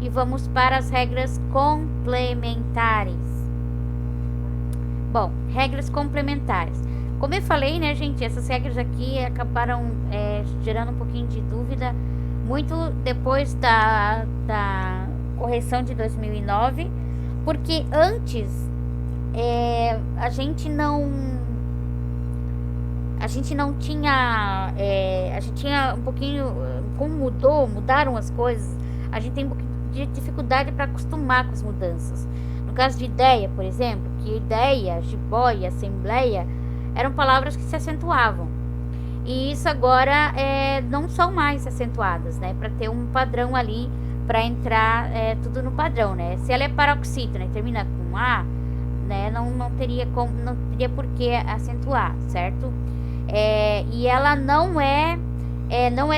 e vamos para as regras complementares. Bom, regras complementares. Como eu falei, né, gente, essas regras aqui acabaram gerando um pouquinho de dúvida, muito depois da correção de 2009, porque antes a gente não tinha, a gente tinha um pouquinho, como mudaram as coisas, a gente tem um pouquinho de dificuldade para acostumar com as mudanças. No caso de ideia, por exemplo, que ideia, jiboia, assembleia, eram palavras que se acentuavam. E isso agora não são mais acentuadas, né? Para ter um padrão ali, para entrar tudo no padrão, né? Se ela é paroxítona e termina com A, né? Não teria por que acentuar, certo? E ela não é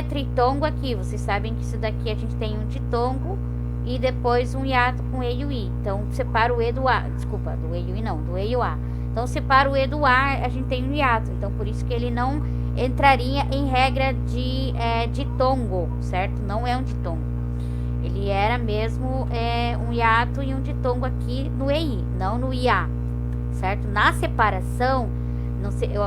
tritongo aqui. Vocês sabem que isso daqui a gente tem um ditongo e depois um hiato com E e o I. Então, separa o E do A. Desculpa, do E e o I não, do E e o A. Então, separa o E do A, a gente tem um hiato. Então, por isso que ele não entraria em regra de ditongo, certo? Não é um ditongo. Ele era mesmo um hiato e um ditongo aqui no EI, não no IA, certo? Na separação, não sei, eu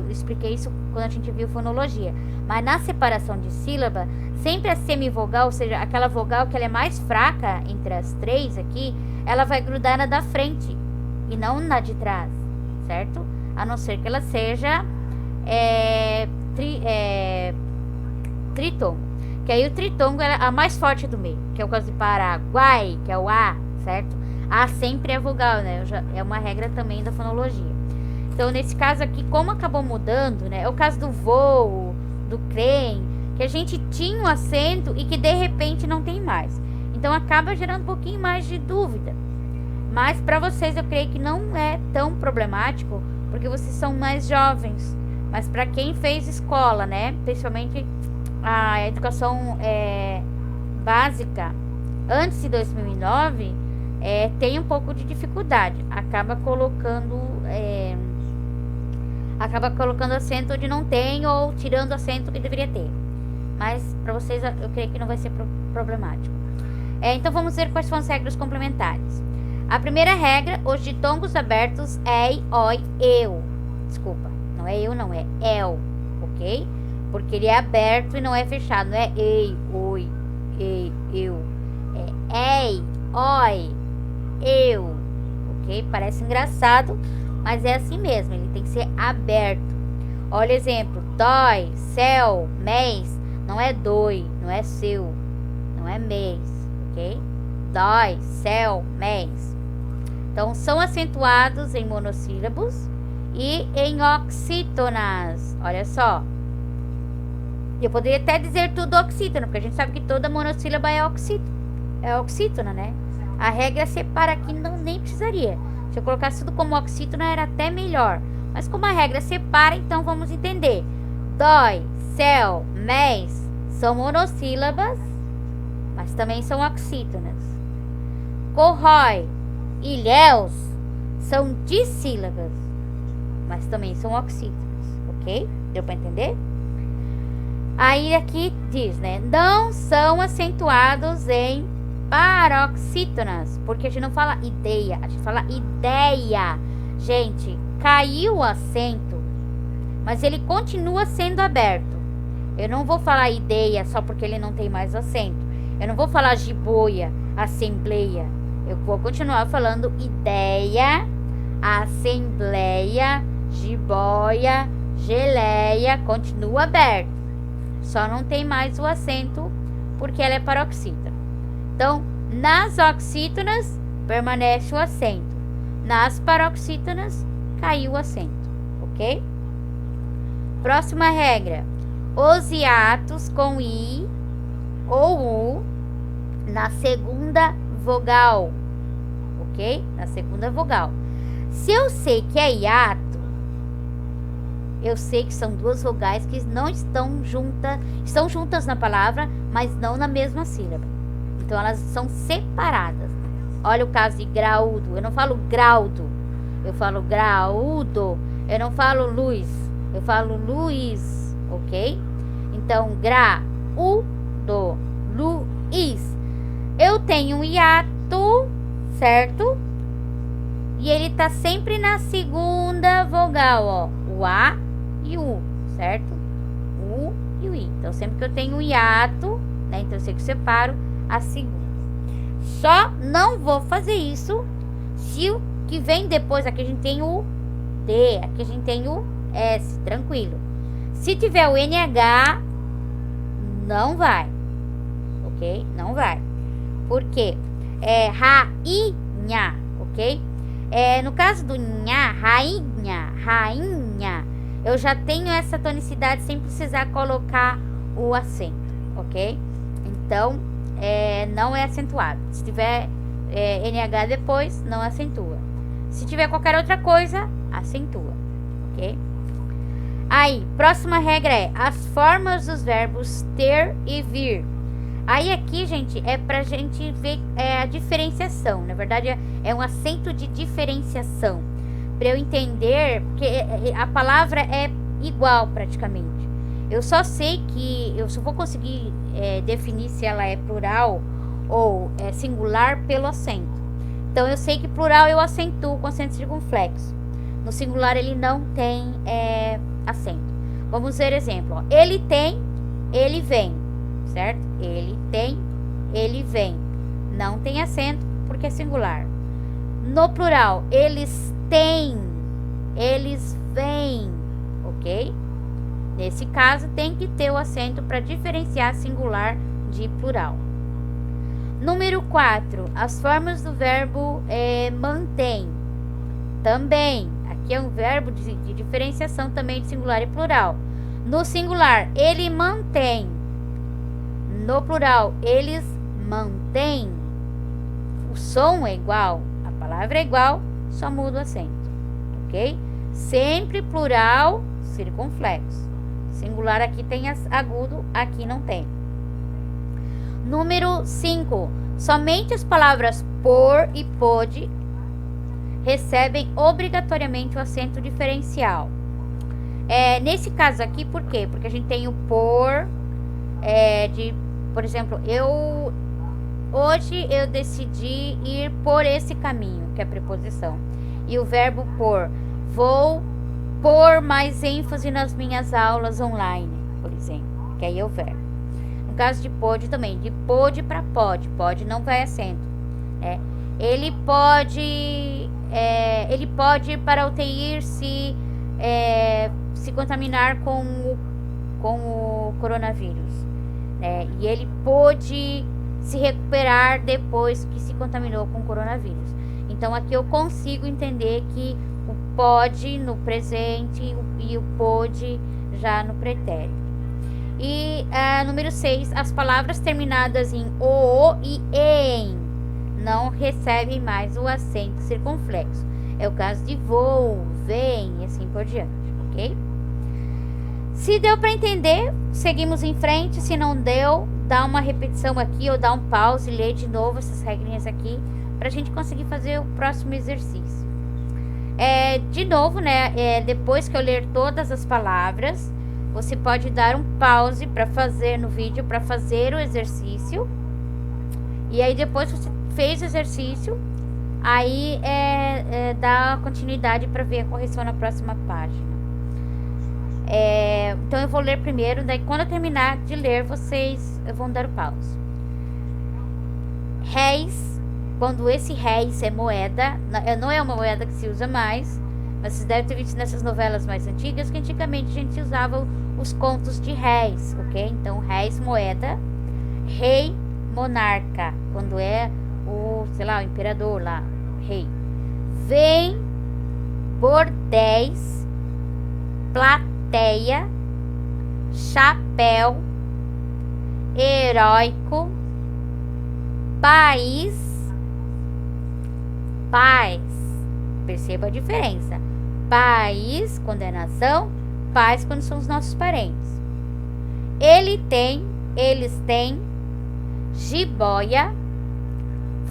expliquei isso quando a gente viu fonologia, mas na separação de sílaba, sempre a semivogal, ou seja, aquela vogal que ela é mais fraca entre as três aqui, ela vai grudar na da frente e não na de trás, certo? A não ser que ela seja tritongo. Que aí o tritongo é a mais forte do meio, que é o caso de Paraguai, que é o A, certo? A sempre é vogal, né? É uma regra também da fonologia. Então, nesse caso aqui, como acabou mudando, né? É o caso do voo, do trem, que a gente tinha um acento e que de repente não tem mais. Então, acaba gerando um pouquinho mais de dúvida. Mas para vocês, eu creio que não é tão problemático, porque vocês são mais jovens. Mas para quem fez escola, né? Principalmente a educação básica antes de 2009, tem um pouco de dificuldade. Acaba colocando acento onde não tem ou tirando acento que deveria ter. Mas para vocês eu creio que não vai ser problemático. Então vamos ver quais são as regras complementares. A primeira regra, os ditongos abertos ei, oi, eu. Desculpa, não é eu, não é el, ok? Porque ele é aberto e não é fechado. Não é ei, oi, ei, eu. É ei, oi, eu. Ok? Parece engraçado, mas é assim mesmo. Ele tem que ser aberto. Olha o exemplo. Dói, céu, mês. Não é doi, não é seu. Não é mês. Ok? Dói, céu, mês. Então, são acentuados em monossílabos e em oxítonas. Olha só. Eu poderia até dizer tudo oxítona, porque a gente sabe que toda monossílaba é oxítona, né? A regra separa aqui, nem precisaria. Se eu colocasse tudo como oxítona, era até melhor. Mas como a regra separa, então vamos entender. Dói, céu, mês são monossílabas, mas também são oxítonas. Corrói, ilhéus são dissílabas, mas também são oxítonas, ok? Deu para entender? Aí aqui diz, né? Não são acentuados em paroxítonas, porque a gente não fala ideia, a gente fala ideia. Gente, caiu o acento, mas ele continua sendo aberto. Eu não vou falar ideia só porque ele não tem mais acento. Eu não vou falar jiboia, assembleia. Eu vou continuar falando ideia, assembleia, jiboia, geleia, continua aberto. Só não tem mais o acento porque ela é paroxítona. Então, nas oxítonas permanece o acento. Nas paroxítonas caiu o acento, ok? Próxima regra. Os hiatos com I ou U na segunda vogal, ok? Na segunda vogal. Se eu sei que é hiato, eu sei que são duas vogais que não estão juntas na palavra, mas não na mesma sílaba. Então, elas são separadas. Olha o caso de graúdo. Eu não falo graudo, eu falo graúdo. Eu não falo luz, eu falo Luiz, ok? Então, graúdo, Luiz. tenho um hiato, certo? E ele tá sempre na segunda vogal, ó. O A e o U, certo? O U e o I. Então, sempre que eu tenho um hiato, né? Então, eu sei que eu separo a segunda. Só não vou fazer isso se o que vem depois, aqui a gente tem o D, aqui a gente tem o S, tranquilo. Se tiver o NH, não vai, ok? Não vai. Por quê? É rainha, ok? No caso do nha, rainha, eu já tenho essa tonicidade sem precisar colocar o acento, ok? Então, não é acentuado. Se tiver NH depois, não acentua. Se tiver qualquer outra coisa, acentua, ok? Aí, próxima regra é as formas dos verbos ter e vir. Aí aqui, gente, é pra gente ver a diferenciação. Na verdade, é um acento de diferenciação. Pra eu entender, porque a palavra é igual praticamente. Eu só sei que, eu só vou conseguir definir se ela é plural ou singular pelo acento. Então, eu sei que plural eu acentuo com acento circunflexo. No singular, ele não tem acento. Vamos ver exemplo. Ó. Ele tem, ele vem. Certo? Ele tem, ele vem. Não tem acento porque é singular. No plural, eles têm, eles vêm, ok? Nesse caso, tem que ter o acento para diferenciar singular de plural. Número 4. As formas do verbo mantém. Também, aqui é um verbo de diferenciação também de singular e plural. No singular, ele mantém. No plural, eles mantêm. O som é igual, a palavra é igual, só muda o acento, ok? Sempre plural, circunflexo. Singular aqui tem agudo, aqui não tem. Número 5. Somente as palavras por e pode recebem obrigatoriamente o acento diferencial. Nesse caso aqui, por quê? Porque a gente tem o por, por exemplo, hoje eu decidi ir por esse caminho, que é a preposição. E o verbo por, vou pôr mais ênfase nas minhas aulas online, por exemplo, que aí é o verbo. No caso de pode também, de pode para pode não vai acento. Ele pode ir para a UTI se contaminar com o coronavírus. E ele pôde se recuperar depois que se contaminou com o coronavírus. Então, aqui eu consigo entender que o pode no presente e o pôde já no pretérito. E número 6, as palavras terminadas em o e em não recebem mais o acento circunflexo. É o caso de vou, vem e assim por diante, ok? Se deu para entender, seguimos em frente. Se não deu, dá uma repetição aqui ou dá um pause e lê de novo essas regrinhas aqui para a gente conseguir fazer o próximo exercício. De novo, né? Depois que eu ler todas as palavras, você pode dar um pause para fazer no vídeo, para fazer o exercício. E aí depois você fez o exercício, aí dá continuidade para ver a correção na próxima página. Então eu vou ler primeiro, daí quando eu terminar de ler, vocês vão dar o pause. Réis, quando esse réis é moeda, não é uma moeda que se usa mais, mas vocês devem ter visto nessas novelas mais antigas que antigamente a gente usava os contos de réis, ok? Então réis, moeda. Rei, monarca, quando é o imperador lá, rei. Vem, bordéis, plateia, chapéu, heróico, país, paz. Perceba a diferença. País, quando é nação, paz, quando são os nossos parentes. Ele tem, eles têm, jiboia,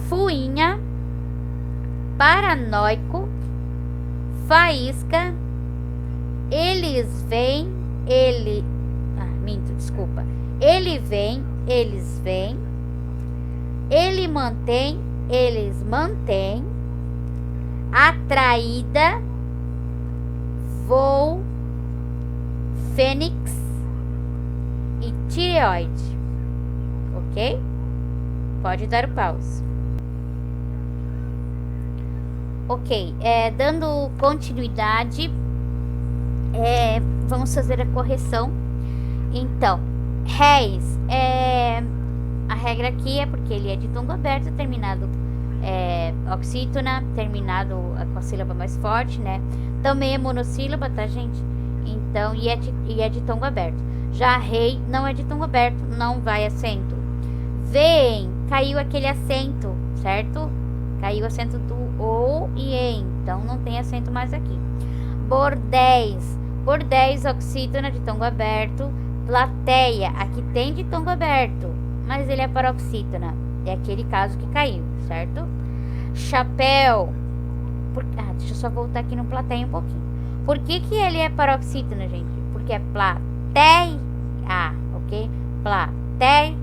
fuinha, paranoico, faísca, eles vêm, ele vem, eles vêm, Ele mantém, eles mantêm, atraída, voo, fênix e tireoide. Ok? Pode dar o pause. Ok, dando continuidade, vamos fazer a correção. Então, réis, a regra aqui é porque ele é ditongo aberto, terminado oxítona, terminado com a sílaba mais forte, né? Também é monossílaba, tá, gente? Então, e é ditongo aberto. Já rei não é ditongo aberto, não vai acento. Vem, caiu aquele acento, certo? Caiu o acento do ou e em, então não tem acento mais aqui. Bordéis, bordéis, oxítona, ditongo aberto. Plateia, aqui tem ditongo aberto, mas ele é paroxítona. É aquele caso que caiu, certo? Chapéu. Deixa eu só voltar aqui no plateia um pouquinho. Por que ele é paroxítona, gente? Porque é plateia, ok? Plateia.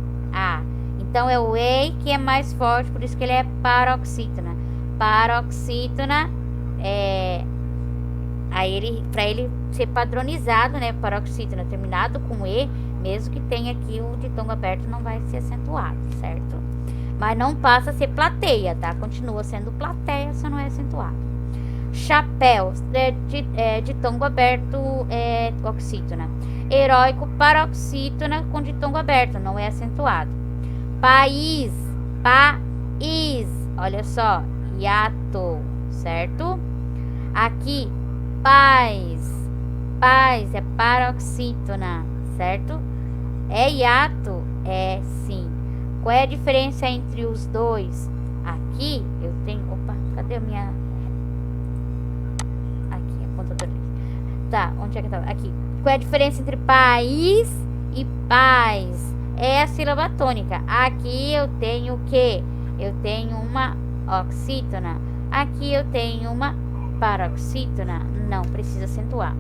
Então é o ei que é mais forte, por isso que ele é paroxítona. Paroxítona para ele ser padronizado, né? Paroxítona terminado com e, mesmo que tenha aqui o ditongo aberto, não vai ser acentuado, certo? Mas não passa a ser plateia, tá? Continua sendo plateia, só não é acentuado. Chapéu, ditongo aberto, oxítona. Heróico, paroxítona com ditongo aberto, não é acentuado. País, olha só, hiato, certo? Aqui, paz é paroxítona, certo? É hiato? É sim. Qual é a diferença entre os dois? Aqui eu tenho, cadê a minha... Aqui, a ponta do... Tá, onde é que tava? Aqui. Qual é a diferença entre país e paz? É a sílaba tônica. Aqui eu tenho o quê? Eu tenho uma oxítona. Aqui eu tenho uma paroxítona. Não precisa acentuar.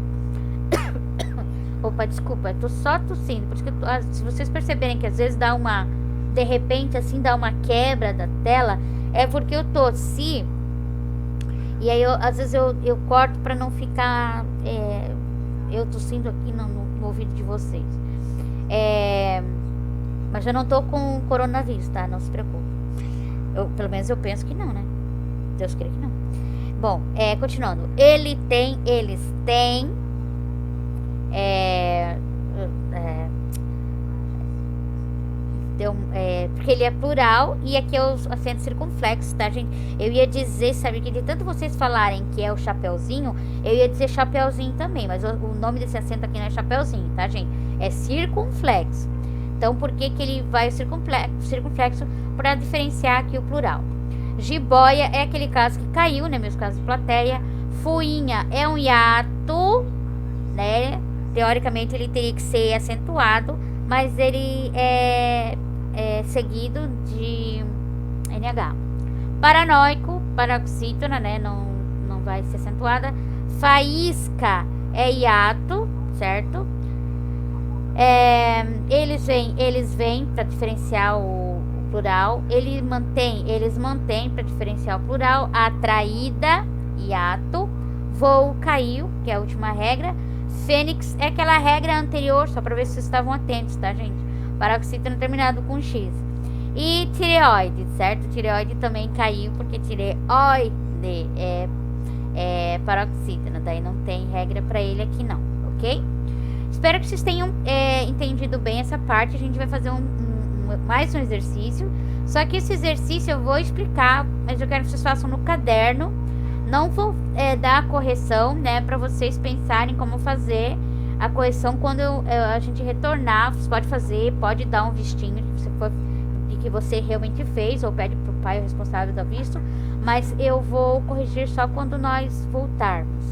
Desculpa, eu tô só tossindo. Por isso que se vocês perceberem que às vezes dá uma... De repente, assim, dá uma quebra da tela, é porque eu tossi. E aí, às vezes, eu corto pra não ficar... eu tossindo aqui no ouvido de vocês. Mas eu não tô com coronavírus, tá? Não se preocupe. Pelo menos eu penso que não, né? Deus queira que não. Bom, continuando. Eles têm. Porque ele é plural e aqui é os acentos circunflexos, tá, gente? Eu ia dizer, sabe, que de tanto vocês falarem que é o chapeuzinho, eu ia dizer chapeuzinho também, mas o nome desse acento aqui não é chapeuzinho, tá, gente? É circunflexo. Então, por que ele vai circunflexo? Para diferenciar aqui o plural. Jiboia é aquele caso que caiu, né? Meus casos de plateia. Fuinha é um hiato, né? Teoricamente ele teria que ser acentuado, mas ele é seguido de NH. Paranoico, paroxítona, né? Não vai ser acentuada. Faísca é hiato, certo? Eles vêm para diferenciar o plural. Eles mantêm para diferenciar o plural. Atraída, hiato. Voo, caiu, que é a última regra. Fênix é aquela regra anterior, só para ver se vocês estavam atentos, tá, gente? Paroxítona terminado com X. E tireoide, certo? Tireoide também caiu, porque tireoide é paroxítona. Daí não tem regra para ele aqui não, ok? Espero que vocês tenham entendido bem essa parte. A gente vai fazer mais um exercício. Só que esse exercício eu vou explicar, mas eu quero que vocês façam no caderno. Não vou dar a correção, né, para vocês pensarem como fazer a correção quando a gente retornar. Você pode fazer, pode dar um vistinho de que você realmente fez, ou pede para o pai responsável do visto, mas eu vou corrigir só quando nós voltarmos.